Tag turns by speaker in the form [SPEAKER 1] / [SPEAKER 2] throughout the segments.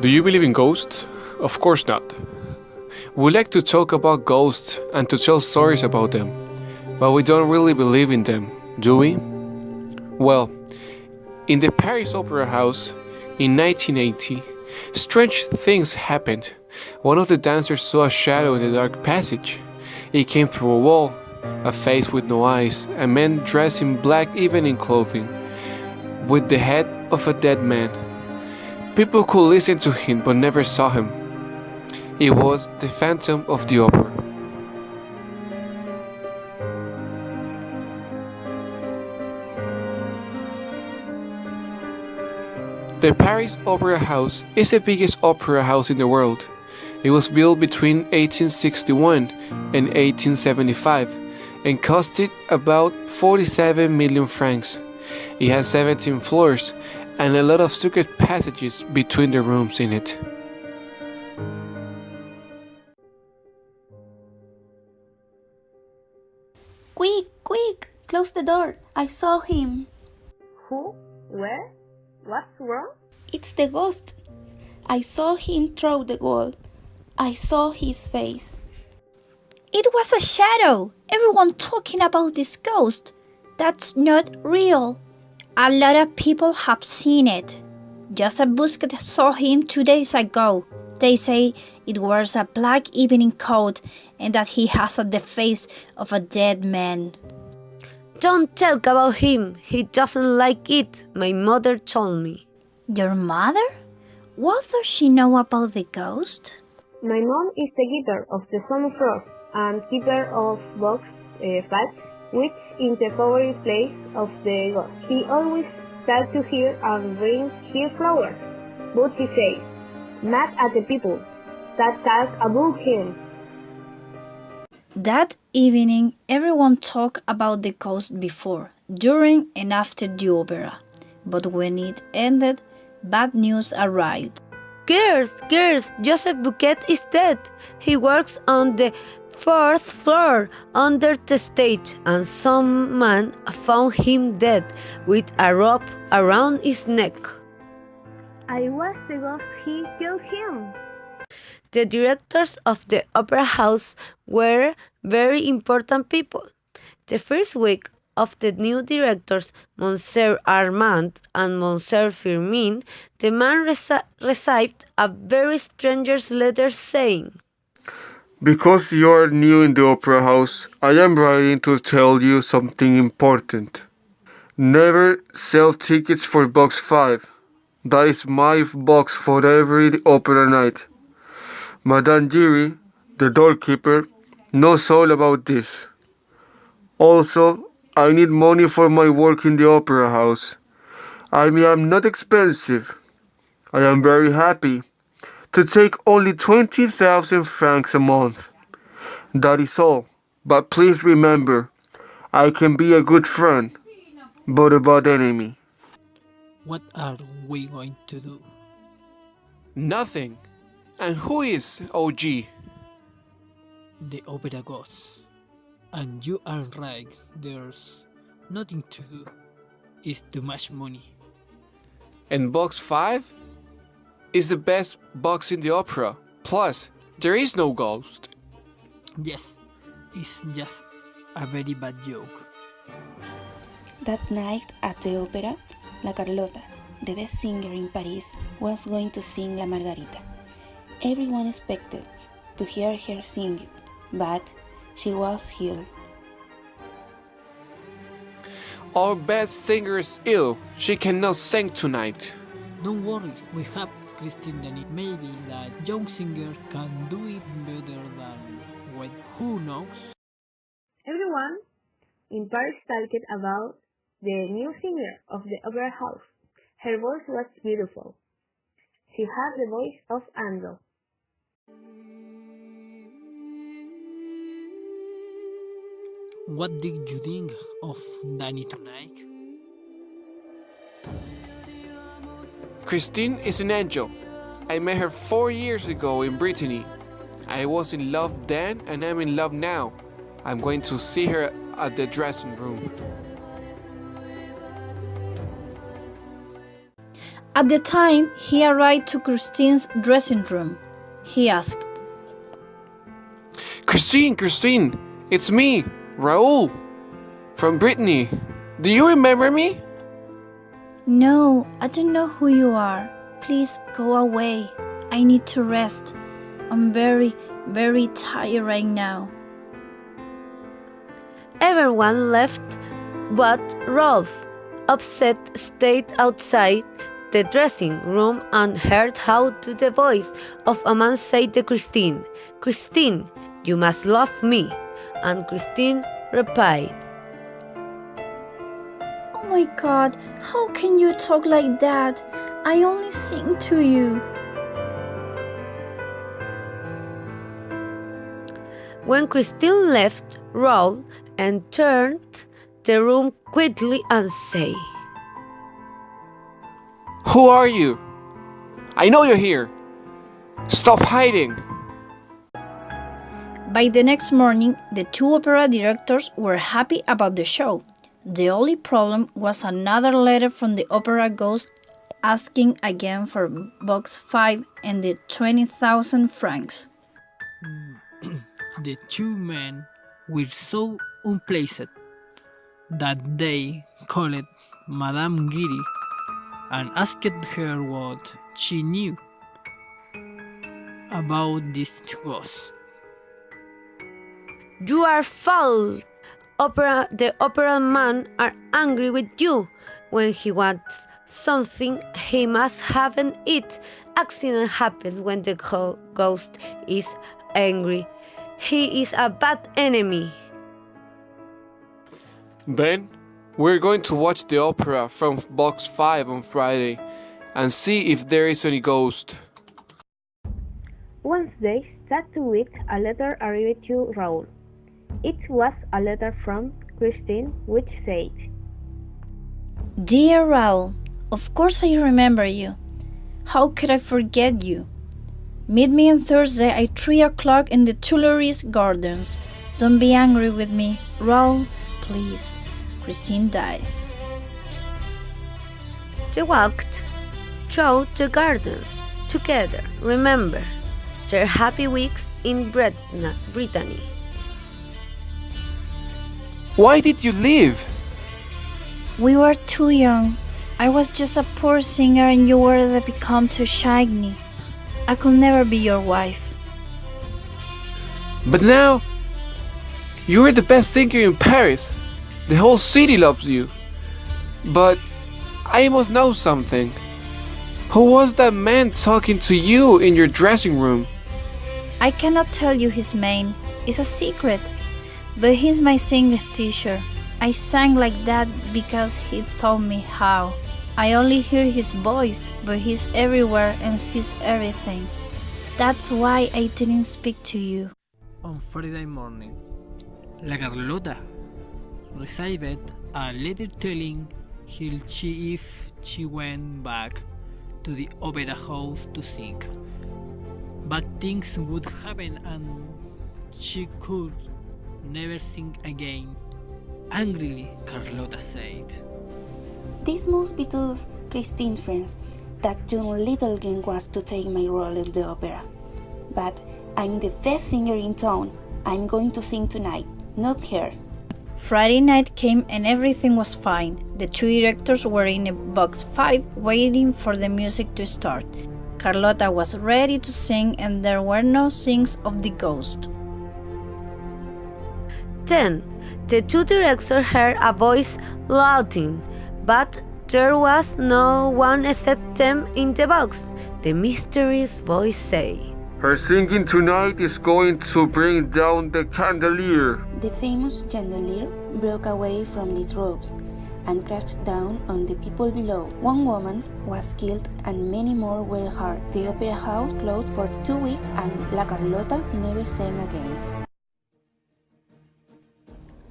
[SPEAKER 1] Do you believe in ghosts? Of course not. We like to talk about ghosts and to tell stories about them, but we don't really believe in them, do we? Well, in the Paris Opera House in 1980, strange things happened. One of the dancers saw a shadow in the dark passage. It came through a wall, a face with no eyes, a man dressed in black evening clothing, with the head of a dead man. People could listen to him but never saw him. It was the Phantom of the Opera. The Paris Opera House is the biggest opera house in the world. It was built between 1861 and 1875 and costed about 47 million francs. It has 17 floors and a lot of secret passages between the rooms in it.
[SPEAKER 2] Quick, quick! Close the door. I saw him.
[SPEAKER 3] Who? Where? What's wrong?
[SPEAKER 2] It's the ghost. I saw him through the wall. I saw his face.
[SPEAKER 4] It was a shadow. Everyone talking about this ghost. That's not real. A lot of people have seen it. Joseph Busquet saw him 2 days ago. They say it wears a black evening coat and that he has the face of a dead man.
[SPEAKER 5] Don't talk about him. He doesn't like it, my mother told me.
[SPEAKER 4] Your mother? What does she know about the ghost?
[SPEAKER 3] My mom is the keeper of the Summer Frost and keeper of box 5, which is the favorite place of the ghost. He always talks to her and brings her flowers, but he says, mad at the people that talk about him.
[SPEAKER 4] That evening, everyone talked about the ghost before, during, and after the opera. But when it ended, bad news arrived.
[SPEAKER 5] Girls, Joseph Bouquet is dead. He works on the 4th floor under the stage, and some man found him dead with a rope around his neck.
[SPEAKER 3] I was the ghost, he killed him.
[SPEAKER 5] The directors of the opera house were very important people. The first week of the new directors, Monsieur Armand and Monsieur Firmin, the man received a very strange letter saying,
[SPEAKER 1] Because you are new in the opera house, I am writing to tell you something important. Never sell tickets for box 5. That is my box for every opera night. Madame Giry, the doorkeeper, knows all about this. Also, I need money for my work in the opera house. I mean, I'm not expensive. I am very happy to take only 20,000 francs a month. That is all. But please remember, I can be a good friend, but a bad enemy.
[SPEAKER 6] What are we going to do?
[SPEAKER 1] Nothing. And who is OG?
[SPEAKER 6] The opera goes. And you are right, there's nothing to do. It's too much money.
[SPEAKER 1] And box 5 is the best box in the opera. Plus, there is no ghost.
[SPEAKER 6] Yes, it's just a very bad joke.
[SPEAKER 2] That night at the opera, La Carlota, the best singer in Paris, was going to sing La Margarita. Everyone expected to hear her singing, but she was ill.
[SPEAKER 1] Our best singer is ill. She cannot sing tonight.
[SPEAKER 6] Don't worry, we have Christine Denis. Maybe that young singer can do it better than when who knows?
[SPEAKER 3] Everyone in Paris talked about the new singer of the opera house. Her voice was beautiful. She had the voice of angel.
[SPEAKER 6] What did you think of Danny tonight?
[SPEAKER 1] Christine is an angel. I met her 4 years ago in Brittany. I was in love then and I'm in love now. I'm going to see her at the dressing room.
[SPEAKER 4] At the time he arrived to Christine's dressing room, he asked,
[SPEAKER 7] Christine, it's me, Raoul, from Brittany. Do you remember me?
[SPEAKER 4] "No, I don't know who you are. Please go away. I need to rest. I'm very, very tired right now."
[SPEAKER 5] Everyone left but Rolf, upset, stayed outside the dressing room and heard how to the voice of a man say to Christine, "Christine, you must love me." And Christine replied,
[SPEAKER 4] "Oh my God, how can you talk like that? I only sing to you."
[SPEAKER 5] When Christine left, Rolf entered the room quickly and said,
[SPEAKER 7] Who are you? I know you're here. Stop hiding.
[SPEAKER 4] By the next morning, the two opera directors were happy about the show. The only problem was another letter from the opera ghost asking again for box 5 and the 20,000 francs.
[SPEAKER 6] The two men were so unpleasant that they called Madame Giry and asked her what she knew about this ghost.
[SPEAKER 5] "You are foul! The opera man are angry with you. When he wants something, he must have it. Accident happens when the ghost is angry. He is a bad enemy."
[SPEAKER 7] Then, we're going to watch the opera from box 5 on Friday and see if there is any ghost.
[SPEAKER 3] Wednesday, that 2 weeks, a letter arrived to Raoul. It was a letter from Christine, which said,
[SPEAKER 4] "Dear Raoul, of course I remember you. How could I forget you? Meet me on Thursday at 3 o'clock in the Tuileries Gardens. Don't be angry with me. Raoul, please. Christine died."
[SPEAKER 5] They walked through the gardens together. Remember their happy weeks in Brittany.
[SPEAKER 7] Why did you leave?
[SPEAKER 4] "We were too young. I was just a poor singer and you were the become too shiny. I could never be your wife."
[SPEAKER 7] But now, you're the best singer in Paris. The whole city loves you. But I must know something. Who was that man talking to you in your dressing room?
[SPEAKER 4] "I cannot tell you his name. It's a secret. But he's my singing teacher. I sang like that because he taught me how. I only hear his voice, but he's everywhere and sees everything. That's why I didn't speak to you."
[SPEAKER 6] On Friday morning, La Carlota received a letter telling her if she went back to the opera house to sing, bad things would happen and she could never sing again. Angrily, Carlota said,
[SPEAKER 2] This must be those Christine friends that young little girl wants to take my role in the opera. But I'm the best singer in town. I'm going to sing tonight, not her.
[SPEAKER 4] Friday night came and everything was fine. The two directors were in box 5 waiting for the music to start. Carlota was ready to sing and there were no signs of the ghost.
[SPEAKER 5] Then the two directors heard a voice shouting, but there was no one except them in the box. The mysterious voice said,
[SPEAKER 1] Her singing tonight is going to bring down the chandelier.
[SPEAKER 2] The famous chandelier broke away from these ropes and crashed down on the people below. One woman was killed and many more were hurt. The opera house closed for 2 weeks and La Carlota never sang again.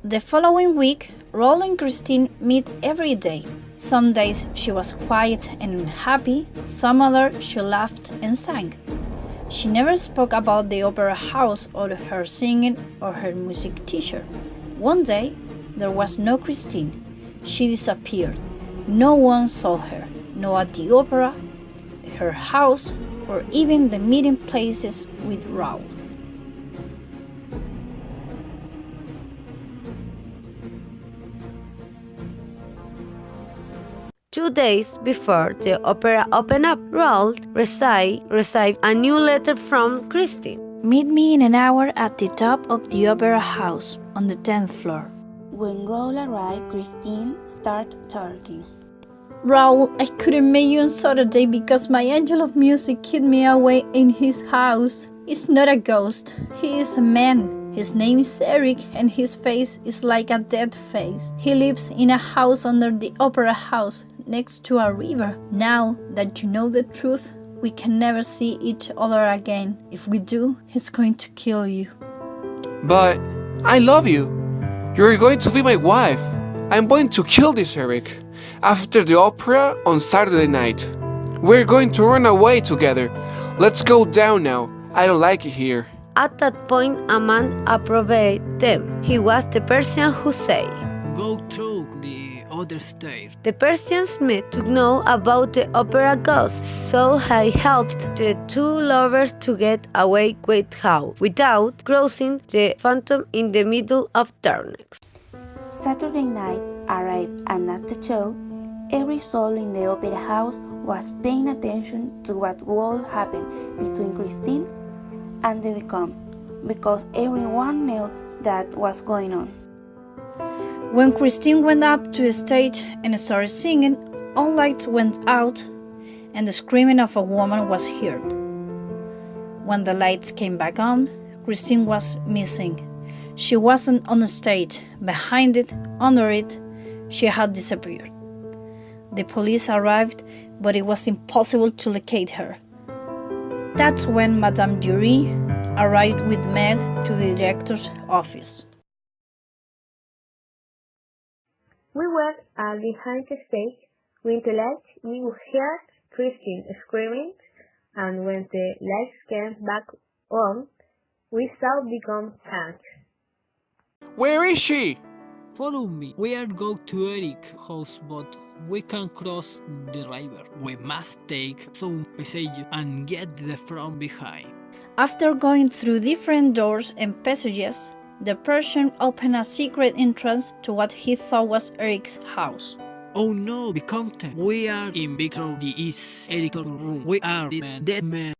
[SPEAKER 4] The following week, Raoul and Christine meet every day. Some days she was quiet and happy, some others she laughed and sang. She never spoke about the opera house or her singing or her music teacher. One day, there was no Christine. She disappeared. No one saw her. not at the opera, her house, or even the meeting places with Raoul.
[SPEAKER 5] Two days before the opera opened up, Raoul received a new letter from Christine.
[SPEAKER 4] Meet me in an hour at the top of the opera house on the 10th floor.
[SPEAKER 2] When Raoul arrived, Christine started talking.
[SPEAKER 4] Raoul, I couldn't meet you on Saturday because my angel of music hid me away in his house. He's not a ghost. He is a man. His name is Eric and his face is like a dead face. He lives in a house under the opera house next to a river. Now that you know the truth, we can never see each other again. If we do, he's going to kill you.
[SPEAKER 7] But I love you. You're going to be my wife. I'm going to kill this Eric. After the opera on Saturday night. We're going to run away together. Let's go down now. I don't like it here.
[SPEAKER 5] At that point, a man approached them. He was the person who said,
[SPEAKER 6] Go through the other stairs.
[SPEAKER 5] the Persians met to know about the opera ghost, so I helped the two lovers to get away without crossing the phantom in the middle of darkness.
[SPEAKER 2] Saturday night arrived, and at the show, every soul in the opera house was paying attention to what would happen between Christine and the Vicomte, because everyone knew that was going on.
[SPEAKER 4] When Christine went up to the stage and started singing, all lights went out and the screaming of a woman was heard. When the lights came back on, Christine was missing. She wasn't on the stage. Behind it, under it, she had disappeared. The police arrived, but it was impossible to locate her. That's when Madame Dury arrived with Meg to the director's office.
[SPEAKER 3] We were behind the stage. With the lights, we heard Christine screaming, and when the lights came back on, we saw become tanks.
[SPEAKER 7] Where is she?
[SPEAKER 6] Follow me. We are go to Eric's house, but we can cross the river. We must take some passage and get the front behind.
[SPEAKER 4] After going through different doors and passages, the Persian opened a secret entrance to what he thought was Eric's house.
[SPEAKER 6] Oh no, Vicomte. We are in Victor th's editor room. We are dead men.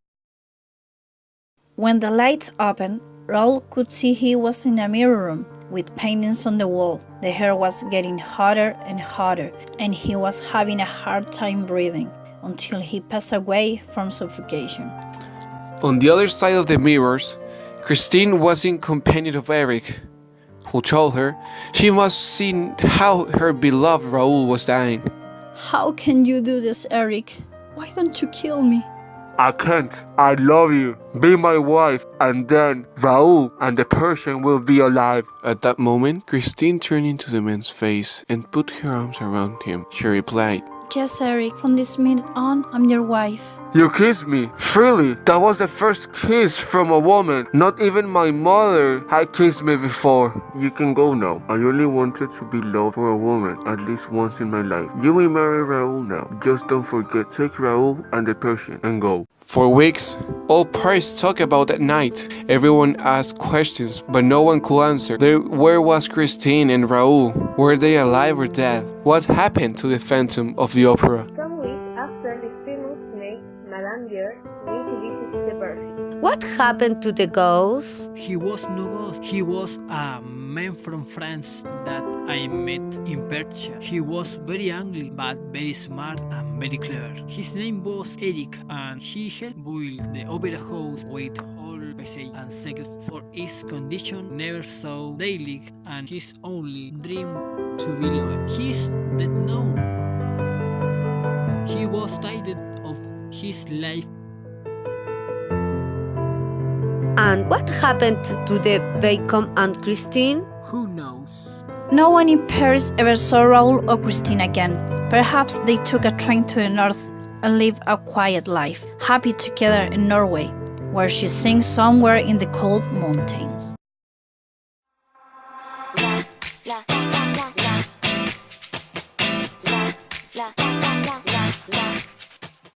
[SPEAKER 4] When the lights opened, Raoul could see he was in a mirror room with paintings on the wall. The hair was getting hotter and hotter, and he was having a hard time breathing until he passed away from suffocation.
[SPEAKER 7] On the other side of the mirrors, Christine was in company of Eric, who told her she must see how her beloved Raoul was dying.
[SPEAKER 4] How can you do this, Eric? Why don't you kill me?
[SPEAKER 1] I can't. I love you. Be my wife, and then Raoul and the Persian will be alive.
[SPEAKER 7] At that moment, Christine turned into the man's face and put her arms around him. She replied,
[SPEAKER 4] Yes, Eric, from this minute on, I'm your wife.
[SPEAKER 1] You kissed me freely. That was the first kiss from a woman. Not even my mother had kissed me before. You can go now. I only wanted to be loved for a woman at least once in my life. You may marry Raoul now. Just don't forget, take Raoul and the Persian and go.
[SPEAKER 7] For weeks, all Paris talked about that night. Everyone asked questions, but no one could answer. Where was Christine and Raoul? Were they alive or dead? What happened to the Phantom of the Opera?
[SPEAKER 3] Some weeks after the famous maid, Madame Dior, went to visit the Persian.
[SPEAKER 5] What happened to the ghost?
[SPEAKER 6] He was no ghost. He was a man from France that I met in Persia. He was very angry, but very smart and very clever. His name was Eric, and he helped build the opera house with whole passage and secrets for his condition never saw daylight, and his only dream to be loved. He's dead now. He was tired of his life.
[SPEAKER 5] And what happened to the Vicomte and Christine?
[SPEAKER 6] Who knows?
[SPEAKER 4] No one in Paris ever saw Raoul or Christine again. Perhaps they took a train to the north and lived a quiet life, happy together in Norway, where she sings somewhere in the cold mountains.
[SPEAKER 8] La la la la la la la la la la
[SPEAKER 2] la